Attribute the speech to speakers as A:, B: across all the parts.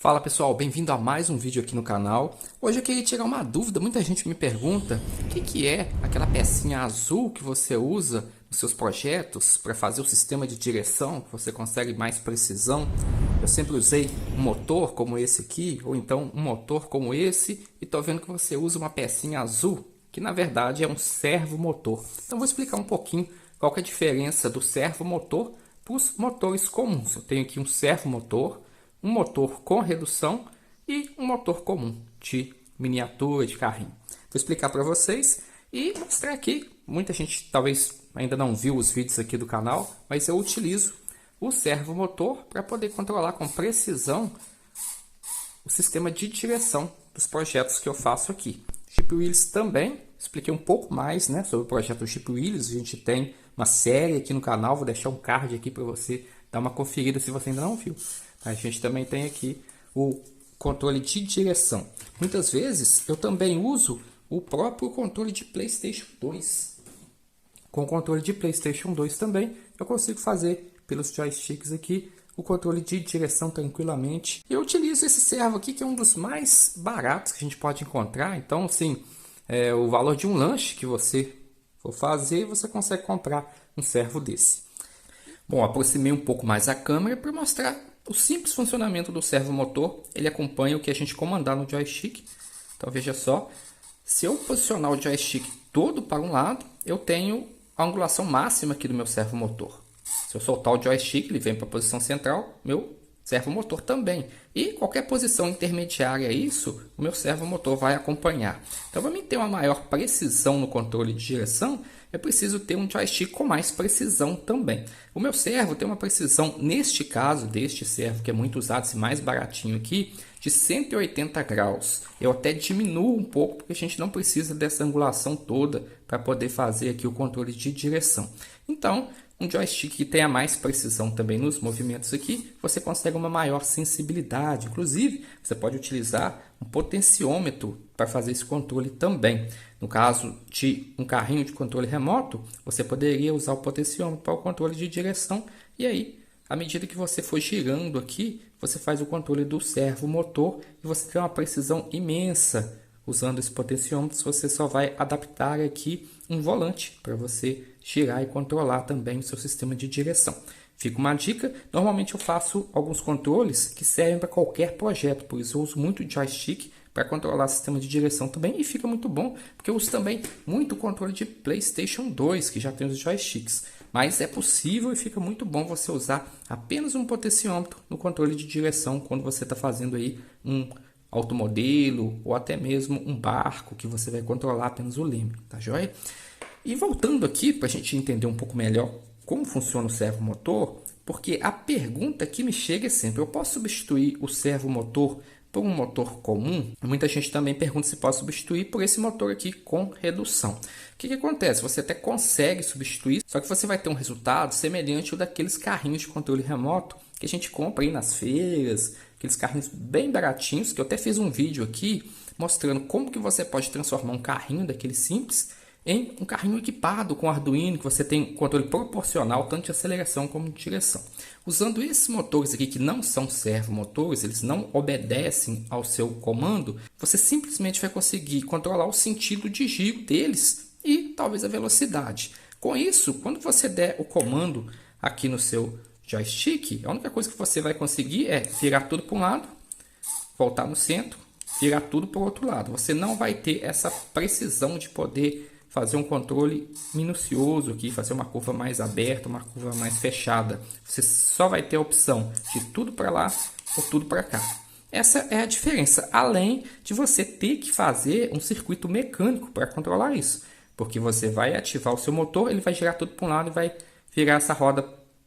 A: Fala pessoal, bem-vindo a mais um vídeo aqui no canal. Hoje eu queria tirar uma dúvida, muita gente me pergunta o que é aquela pecinha azul que você usa nos seus projetos para fazer o sistema de direção, que você consegue mais precisão. Eu sempre usei um motor como esse aqui, ou então um motor como esse, e estou vendo que você usa uma pecinha azul, que na verdade é um servomotor. Então vou explicar um pouquinho qual que é a diferença do servomotor para os motores comuns. Eu tenho aqui um servomotor, um motor com redução e um motor comum de miniatura, de carrinho. Vou explicar para vocês e mostrar aqui. Muita gente talvez ainda não viu os vídeos aqui do canal, mas eu utilizo o servomotor para poder controlar com precisão o sistema de direção dos projetos que eu faço aqui. Jeep Willys também, expliquei um pouco mais, né, sobre o projeto Jeep Willys. A gente tem uma série aqui no canal, vou deixar um card aqui para você dar uma conferida se você ainda não viu. A gente também tem aqui o controle de direção. Muitas vezes eu também uso o próprio controle de PlayStation 2. Com o controle de PlayStation 2 também eu consigo fazer pelos joysticks aqui o controle de direção tranquilamente. Eu utilizo esse servo aqui, que é um dos mais baratos que a gente pode encontrar. Então, assim, o valor de um lanche que você for fazer, você consegue comprar um servo desse. Bom, aproximei um pouco mais a câmera para mostrar o simples funcionamento do servomotor. Ele acompanha o que a gente comandar no joystick. Então veja só, se eu posicionar o joystick todo para um lado, eu tenho a angulação máxima aqui do meu servomotor. Se eu soltar o joystick, ele vem para a posição central, meu servomotor também. E qualquer posição intermediária a isso, o meu servomotor vai acompanhar. Então, para mim ter uma maior precisão no controle de direção, eu preciso ter um joystick com mais precisão também. O meu servo tem uma precisão, neste caso, deste servo que é muito usado, esse mais baratinho aqui, de 180 graus. Eu até diminuo um pouco, porque a gente não precisa dessa angulação toda para poder fazer aqui o controle de direção. Então, um joystick que tenha mais precisão também nos movimentos aqui, você consegue uma maior sensibilidade. Inclusive, você pode utilizar um potenciômetro para fazer esse controle também. No caso de um carrinho de controle remoto, você poderia usar o potenciômetro para o controle de direção. E aí, à medida que você for girando aqui, você faz o controle do servomotor e você tem uma precisão imensa. Usando esse potenciômetro, você só vai adaptar aqui um volante para você girar e controlar também o seu sistema de direção. Fica uma dica, normalmente eu faço alguns controles que servem para qualquer projeto, por isso eu uso muito o joystick para controlar o sistema de direção também, e fica muito bom, porque eu uso também muito o controle de PlayStation 2, que já tem os joysticks. Mas é possível e fica muito bom você usar apenas um potenciômetro no controle de direção quando você está fazendo aí um automodelo ou até mesmo um barco que você vai controlar apenas o leme, tá joia? E voltando aqui para a gente entender um pouco melhor como funciona o servomotor, porque a pergunta que me chega é sempre: eu posso substituir o servomotor por um motor comum? Muita gente também pergunta se pode substituir por esse motor aqui com redução. O que acontece? Você até consegue substituir, só que você vai ter um resultado semelhante ao daqueles carrinhos de controle remoto que a gente compra aí nas feiras, aqueles carrinhos bem baratinhos, que eu até fiz um vídeo aqui mostrando como que você pode transformar um carrinho daquele simples em um carrinho equipado com Arduino, que você tem controle proporcional tanto de aceleração como de direção. Usando esses motores aqui, que não são servomotores, eles não obedecem ao seu comando, você simplesmente vai conseguir controlar o sentido de giro deles e talvez a velocidade. Com isso, quando você der o comando aqui no seu joystick, a única coisa que você vai conseguir é virar tudo para um lado, voltar no centro, virar tudo para o outro lado. Você não vai ter essa precisão de poder fazer um controle minucioso aqui, fazer uma curva mais aberta, uma curva mais fechada. Você só vai ter a opção de tudo para lá ou tudo para cá. Essa é a diferença, além de você ter que fazer um circuito mecânico para controlar isso. Porque você vai ativar o seu motor, ele vai girar tudo para um lado e vai virar essa roda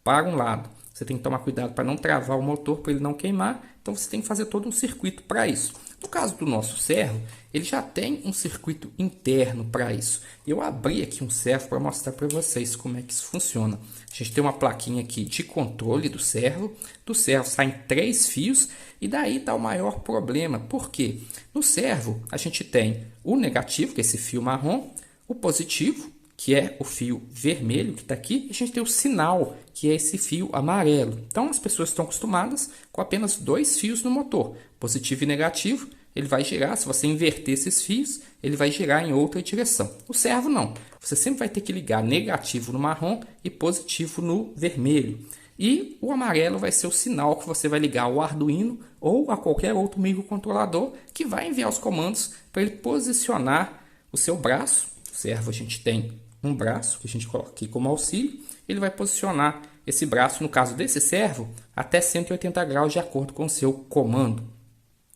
A: para um lado. Você tem que tomar cuidado para não travar o motor, para ele não queimar. Então você tem que fazer todo um circuito para isso. No caso do nosso servo, ele já tem um circuito interno para isso. Eu abri aqui um servo para mostrar para vocês como é que isso funciona. A gente tem uma plaquinha aqui de controle do servo. Do servo saem 3 fios e daí está o maior problema. Por quê? No servo a gente tem o negativo, que é esse fio marrom, o positivo, que é o fio vermelho que está aqui, e a gente tem o sinal, que é esse fio amarelo. Então as pessoas estão acostumadas com apenas 2 fios no motor, positivo e negativo. Ele vai girar, se você inverter esses fios, ele vai girar em outra direção. O servo não, você sempre vai ter que ligar negativo no marrom e positivo no vermelho. E o amarelo vai ser o sinal que você vai ligar ao Arduino ou a qualquer outro microcontrolador que vai enviar os comandos para ele posicionar o seu braço. O servo a gente tem um braço que a gente coloca aqui como auxílio. Ele vai posicionar esse braço, no caso desse servo, até 180 graus de acordo com o seu comando.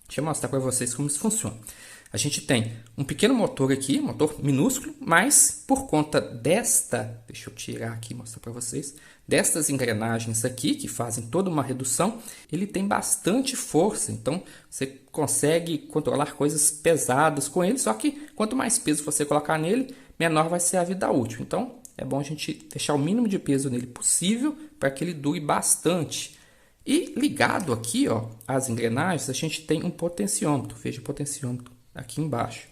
A: Deixa eu mostrar para vocês como isso funciona. A gente tem um pequeno motor aqui, motor minúsculo, mas por conta deixa eu tirar aqui e mostrar para vocês, destas engrenagens aqui, que fazem toda uma redução, ele tem bastante força, então você consegue controlar coisas pesadas com ele, só que quanto mais peso você colocar nele, menor vai ser a vida útil. Então é bom a gente deixar o mínimo de peso nele possível para que ele dure bastante. E ligado aqui, ó, às engrenagens, a gente tem um potenciômetro. Veja o potenciômetro aqui embaixo.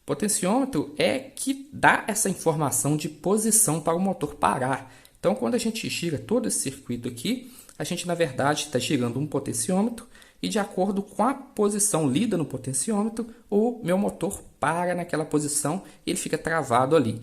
A: O potenciômetro é que dá essa informação de posição para o motor parar. Então, quando a gente gira todo esse circuito aqui, a gente, na verdade, está girando um potenciômetro e, de acordo com a posição lida no potenciômetro, o meu motor para naquela posição e ele fica travado ali.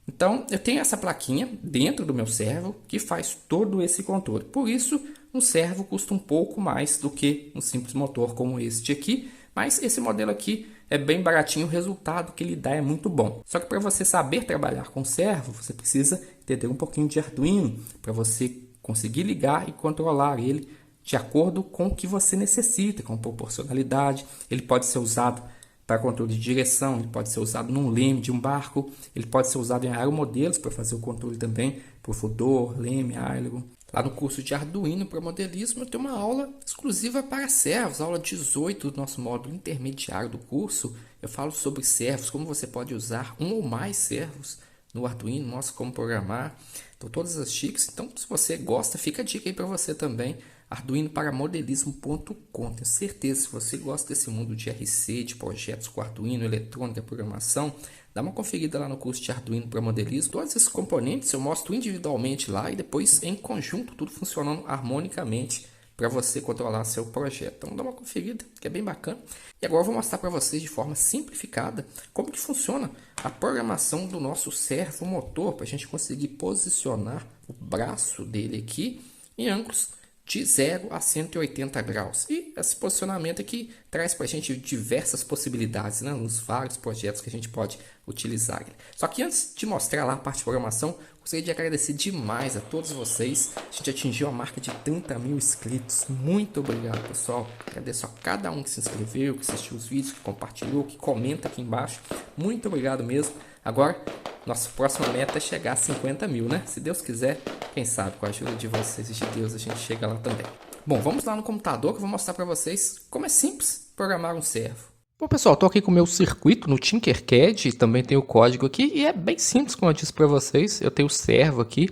A: Então, eu tenho essa plaquinha dentro do meu servo que faz todo esse controle. Por isso, um servo custa um pouco mais do que um simples motor como este aqui. Mas esse modelo aqui é bem baratinho, o resultado que ele dá é muito bom. Só que para você saber trabalhar com servo, você precisa entender um pouquinho de Arduino para você conseguir ligar e controlar ele de acordo com o que você necessita, com proporcionalidade. Ele pode ser usado para controle de direção, ele pode ser usado num leme de um barco, ele pode ser usado em aeromodelos para fazer o controle também, por fudor, leme, aero. Lá no curso de Arduino para modelismo eu tenho uma aula exclusiva para servos, aula 18 do nosso módulo intermediário do curso. Eu falo sobre servos, como você pode usar um ou mais servos no Arduino, mostro como programar, então todas as dicas. Então se você gosta, fica a dica aí para você também, arduinoparamodelismo.com. Tenho certeza, se você gosta desse mundo de RC, de projetos com Arduino, eletrônica, programação, dá uma conferida lá no curso de Arduino para modelismo. Todos esses componentes eu mostro individualmente lá e depois em conjunto, tudo funcionando harmonicamente para você controlar seu projeto. Então dá uma conferida, que é bem bacana. E agora eu vou mostrar para vocês de forma simplificada como que funciona a programação do nosso servo motor, para a gente conseguir posicionar o braço dele aqui em ângulos de 0 a 180 graus. E esse posicionamento aqui traz para a gente diversas possibilidades, né? Nos vários projetos que a gente pode utilizar. Só que antes de mostrar lá a parte de programação, gostaria de agradecer demais a todos vocês. A gente atingiu a marca de 30 mil inscritos. Muito obrigado, pessoal. Agradeço a cada um que se inscreveu, que assistiu os vídeos, que compartilhou, que comenta aqui embaixo. Muito obrigado mesmo. Agora, nossa próxima meta é chegar a 50 mil, né? Se Deus quiser, quem sabe, com a ajuda de vocês e de Deus, a gente chega lá também. Bom, vamos lá no computador que eu vou mostrar para vocês como é simples programar um servo. Bom, pessoal, estou aqui com o meu circuito no Tinkercad, também tem o código aqui, e é bem simples, como eu disse para vocês. Eu tenho o servo aqui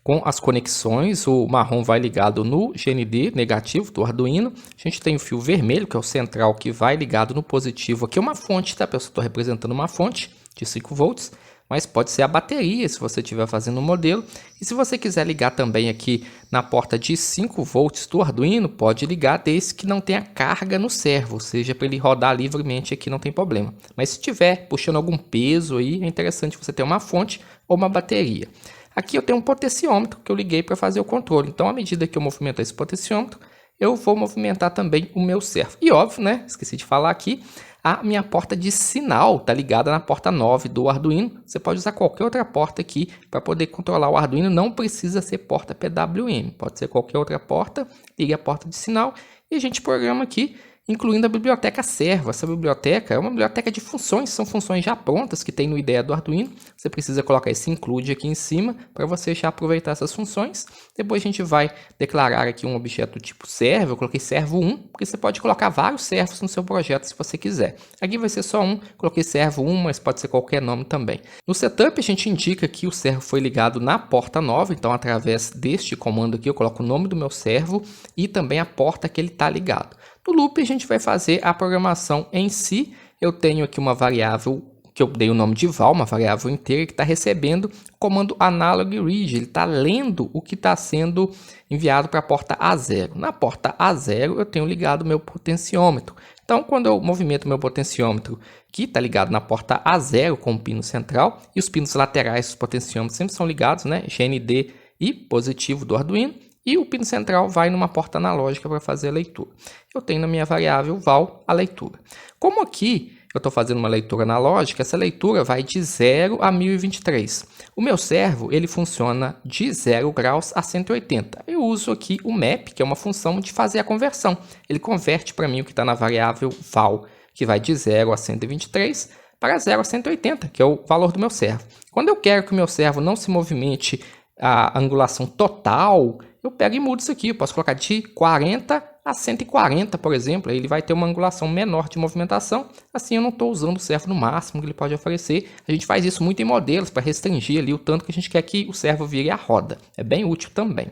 A: com as conexões, o marrom vai ligado no GND negativo do Arduino. A gente tem o fio vermelho, que é o central, que vai ligado no positivo. Aqui é uma fonte, tá, pessoal? Estou representando uma fonte de 5 volts. Mas pode ser a bateria se você estiver fazendo um modelo. E se você quiser ligar também aqui na porta de 5 volts do Arduino, pode ligar desde que não tenha carga no servo, ou seja, para ele rodar livremente aqui não tem problema. Mas se estiver puxando algum peso aí, é interessante você ter uma fonte ou uma bateria. Aqui eu tenho um potenciômetro que eu liguei para fazer o controle. Então, à medida que eu movimentar esse potenciômetro, eu vou movimentar também o meu servo. E óbvio, né? Esqueci de falar aqui, a minha porta de sinal está ligada na porta 9 do Arduino. Você pode usar qualquer outra porta aqui para poder controlar o Arduino. Não precisa ser porta PWM. Pode ser qualquer outra porta. Ligue a porta de sinal e a gente programa aqui, incluindo a biblioteca servo. Essa biblioteca é uma biblioteca de funções, são funções já prontas que tem no IDE do Arduino. Você precisa colocar esse include aqui em cima para você já aproveitar essas funções. Depois a gente vai declarar aqui um objeto tipo servo. Eu coloquei servo 1, porque você pode colocar vários servos no seu projeto se você quiser. Aqui vai ser só um, coloquei servo 1, mas pode ser qualquer nome também. No setup a gente indica que o servo foi ligado na porta 9, então através deste comando aqui eu coloco o nome do meu servo e também a porta que ele está ligado. No loop a gente vai fazer a programação em si. Eu tenho aqui uma variável que eu dei o nome de val, uma variável inteira que está recebendo o comando analog read. Ele está lendo o que está sendo enviado para a porta A0. Na porta A0 eu tenho ligado o meu potenciômetro. Então, quando eu movimento meu potenciômetro, que está ligado na porta A0 com o pino central, e os pinos laterais dos potenciômetros sempre são ligados, né? GND e positivo do Arduino, e o pino central vai numa porta analógica para fazer a leitura. Eu tenho na minha variável val a leitura. Como aqui eu estou fazendo uma leitura analógica, essa leitura vai de 0 a 1023. O meu servo ele funciona de 0 graus a 180. Eu uso aqui o map, que é uma função de fazer a conversão. Ele converte para mim o que está na variável val, que vai de 0 a 123 para 0 a 180, que é o valor do meu servo. Quando eu quero que o meu servo não se movimente a angulação total, eu pego e mudo isso aqui. Eu posso colocar de 40 a 140, por exemplo. Aí ele vai ter uma angulação menor de movimentação. Assim eu não estou usando o servo no máximo que ele pode oferecer. A gente faz isso muito em modelos para restringir ali o tanto que a gente quer que o servo vire a roda. É bem útil também.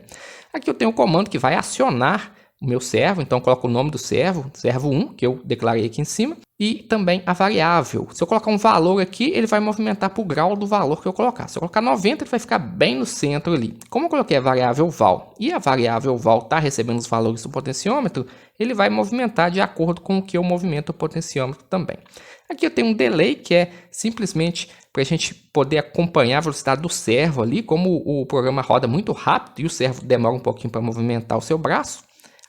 A: Aqui eu tenho um comando que vai acionar o meu servo, então eu coloco o nome do servo, servo 1, que eu declarei aqui em cima, e também a variável. Se eu colocar um valor aqui, ele vai movimentar para o grau do valor que eu colocar. Se eu colocar 90, ele vai ficar bem no centro ali. Como eu coloquei a variável val e a variável val está recebendo os valores do potenciômetro, ele vai movimentar de acordo com o que eu movimento o potenciômetro também. Aqui eu tenho um delay, que é simplesmente para a gente poder acompanhar a velocidade do servo ali, como o programa roda muito rápido e o servo demora um pouquinho para movimentar o seu braço.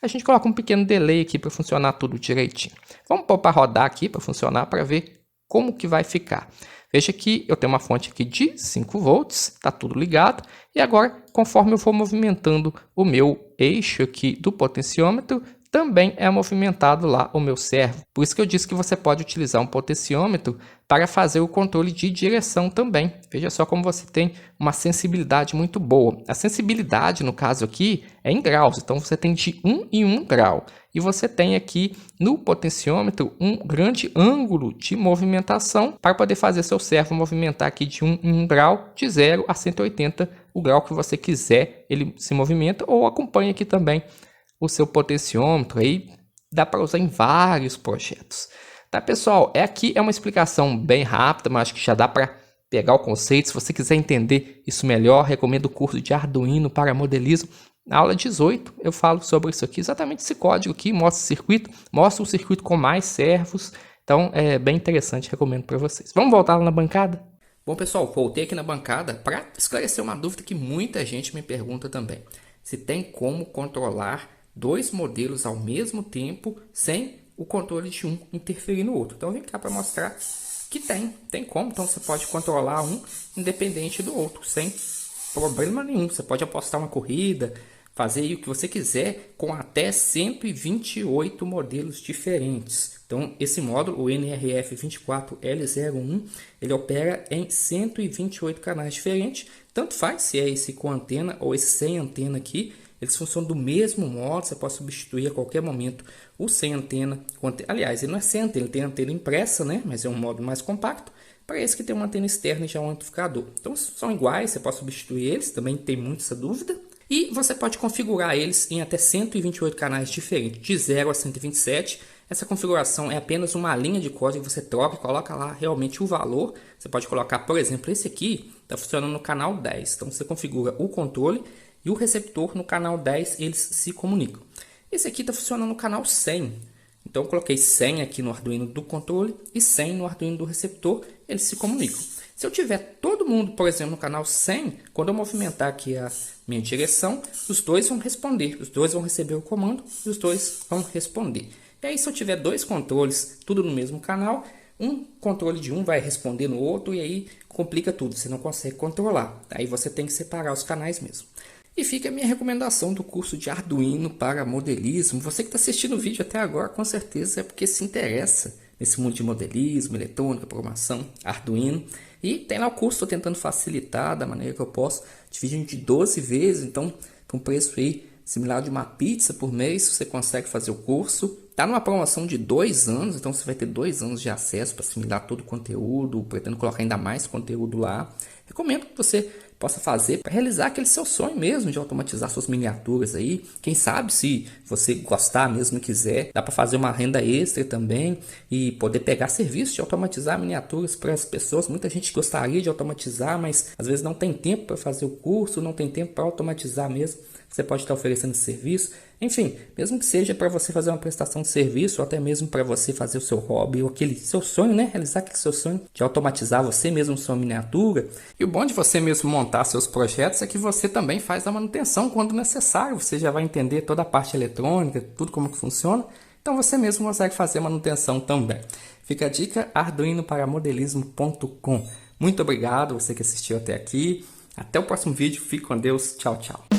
A: A gente coloca um pequeno delay aqui para funcionar tudo direitinho. Vamos pôr para rodar aqui para funcionar, para ver como que vai ficar. Veja que eu tenho uma fonte aqui de 5 volts, está tudo ligado. E agora, conforme eu for movimentando o meu eixo aqui do potenciômetro, também é movimentado lá o meu servo. Por isso que eu disse que você pode utilizar um potenciômetro para fazer o controle de direção também. Veja só como você tem uma sensibilidade muito boa. A sensibilidade, no caso aqui, é em graus. Então, você tem de 1 em 1 grau. E você tem aqui no potenciômetro um grande ângulo de movimentação para poder fazer seu servo movimentar aqui de 1 em 1 grau, de 0 a 180, o grau que você quiser ele se movimenta, ou acompanha aqui também o seu potenciômetro. Aí dá para usar em vários projetos. Tá, pessoal? Aqui é uma explicação bem rápida, mas acho que já dá para pegar o conceito. Se você quiser entender isso melhor, recomendo o curso de Arduino para modelismo. Na aula 18 eu falo sobre isso aqui, exatamente esse código aqui, mostra o circuito, mostra o circuito com mais servos. Então é bem interessante, recomendo para vocês. Vamos voltar lá na bancada? Bom, pessoal, voltei aqui na bancada para esclarecer uma dúvida que muita gente me pergunta também. Se tem como controlar dois modelos ao mesmo tempo sem o controle de um interferir no outro. Então eu vim cá para mostrar que tem como. Então você pode controlar um independente do outro, sem problema nenhum. Você pode apostar uma corrida, fazer aí o que você quiser com até 128 modelos diferentes. Então esse módulo, o NRF24L01, ele opera em 128 canais diferentes. Tanto faz se é esse com antena ou esse sem antena aqui. Eles funcionam do mesmo modo, você pode substituir a qualquer momento o sem antena. Aliás, ele não é sem antena, ele tem antena impressa, né? Mas é um módulo mais compacto. Para esse que tem uma antena externa e já um amplificador. Então são iguais, você pode substituir eles, também tem muito essa dúvida. E você pode configurar eles em até 128 canais diferentes, de 0 a 127. Essa configuração é apenas uma linha de código, você troca e coloca lá realmente o valor. Você pode colocar, por exemplo, esse aqui está funcionando no canal 10. Então você configura o controle e o receptor no canal 10, eles se comunicam. Esse aqui está funcionando no canal 100. Então eu coloquei 100 aqui no Arduino do controle e 100 no Arduino do receptor, eles se comunicam. Se eu tiver todo mundo, por exemplo, no canal 100, quando eu movimentar aqui a minha direção, os dois vão responder, os dois vão receber o comando e os dois vão responder. E aí se eu tiver dois controles, tudo no mesmo canal, um controle de um vai responder no outro e aí complica tudo, você não consegue controlar. Aí você tem que separar os canais mesmo. E fica a minha recomendação do curso de Arduino para modelismo. Você que está assistindo o vídeo até agora, com certeza é porque se interessa nesse mundo de modelismo, eletrônica, programação, Arduino. E tem lá o curso, estou tentando facilitar da maneira que eu posso, dividindo de 12 vezes, então com um preço aí similar de uma pizza por mês, você consegue fazer o curso. Está numa promoção de 2 anos, então você vai ter 2 anos de acesso para assimilar todo o conteúdo, pretendo colocar ainda mais conteúdo lá. Recomendo que você possa fazer para realizar aquele seu sonho mesmo de automatizar suas miniaturas aí. Quem sabe, se você gostar mesmo e quiser, dá para fazer uma renda extra também e poder pegar serviço de automatizar miniaturas para as pessoas. Muita gente gostaria de automatizar, mas às vezes não tem tempo para fazer o curso, não tem tempo para automatizar mesmo. Você pode estar oferecendo serviço, enfim, mesmo que seja para você fazer uma prestação de serviço ou até mesmo para você fazer o seu hobby ou aquele seu sonho, né? Realizar aquele seu sonho de automatizar você mesmo sua miniatura. E o bom de você mesmo montar seus projetos é que você também faz a manutenção quando necessário. Você já vai entender toda a parte eletrônica, tudo como que funciona. Então você mesmo consegue fazer a manutenção também. Fica a dica, arduinoparamodelismo.com. Muito obrigado você que assistiu até aqui. Até o próximo vídeo. Fique com Deus. Tchau, tchau.